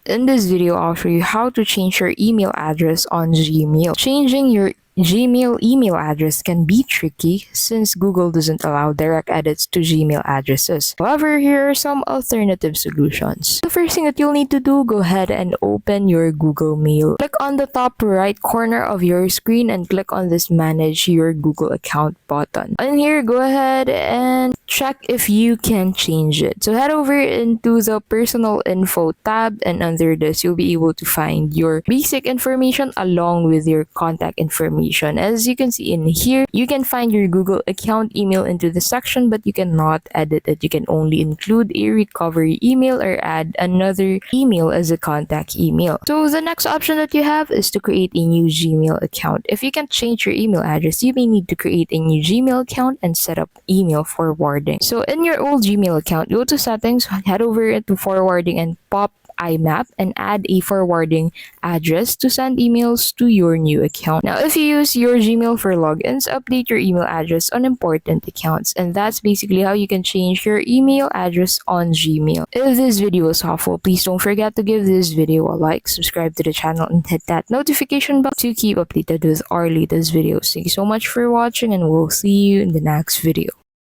In this video, I'll show you how to change your email address on Gmail. Changing your Gmail email address can be tricky since Google doesn't allow direct edits to Gmail addresses. However, here are some alternative solutions. The first thing that you'll need to do, go ahead and open your Google Mail. Click on the top right corner of your screen and click on this Manage Your Google Account button. And here, go ahead and check if you can change it. So head over into the Personal Info tab, and under this, you'll be able to find your basic information along with your contact information. As you can see in here, you can find your Google account email into the section, but you cannot edit it. You can only include a recovery email or add another email as a contact email. So the next option that you have is to create a new Gmail account. If you can't change your email address, you may need to create a new Gmail account and set up email forwarding. So in your old Gmail account, go to settings, head over into forwarding and pop IMAP and add a forwarding address to send emails to your new account. Now, if you use your Gmail for logins, update your email address on important accounts. And that's basically how you can change your email address on Gmail. If this video was helpful, please don't forget to give this video a like, subscribe to the channel, and hit that notification bell to keep updated with our latest videos. Thank you so much for watching, and we'll see you in the next video.